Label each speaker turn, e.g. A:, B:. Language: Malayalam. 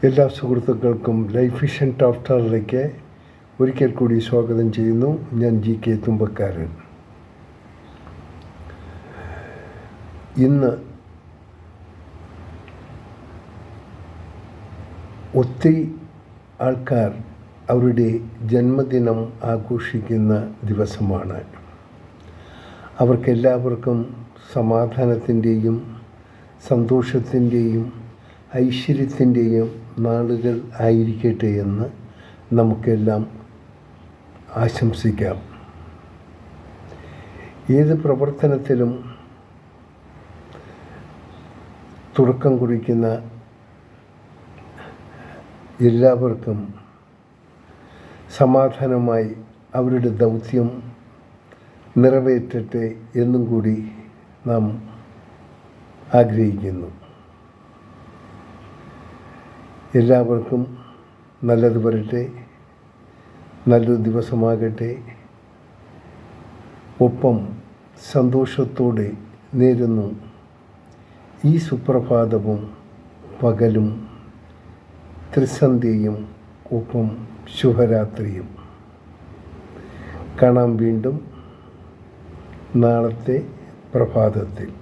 A: എല്ലാ സുഹൃത്തുക്കൾക്കും ലൈഫ് വിഷൻ ടോപ്പ് സ്റ്റാറിലേക്ക് ഒരിക്കൽ കൂടി സ്വാഗതം ചെയ്യുന്നു. ഞാൻ GK തുമ്പക്കാരൻ. ഇന്ന് ഒത്തിരി ആൾക്കാർ അവരുടെ ജന്മദിനം ആഘോഷിക്കുന്ന ദിവസമാണ്. അവർക്കെല്ലാവർക്കും സമാധാനത്തിൻ്റെയും സന്തോഷത്തിൻ്റെയും ഐശ്വര്യത്തിൻ്റെയും നാളുകൾ ആയിരിക്കട്ടെ എന്ന് നമുക്കെല്ലാം ആശംസിക്കാം. ഏത് പ്രവർത്തനത്തിലും തുടക്കം കുറിക്കുന്ന എല്ലാവർക്കും സമാധാനമായി അവരുടെ ദൗത്യം നിറവേറ്റട്ടെ എന്നും കൂടി നാം ആഗ്രഹിക്കുന്നു. എല്ലാവർക്കും നല്ലത് വരട്ടെ, നല്ലൊരു ദിവസമാകട്ടെ. ഒപ്പം സന്തോഷത്തോടെ നേരുന്നു ഈ സുപ്രഭാതവും പകലും ത്രിസന്ധ്യയും ഒപ്പം ശുഭരാത്രിയും. കാണാം വീണ്ടും നാളത്തെ പ്രഭാതത്തിൽ.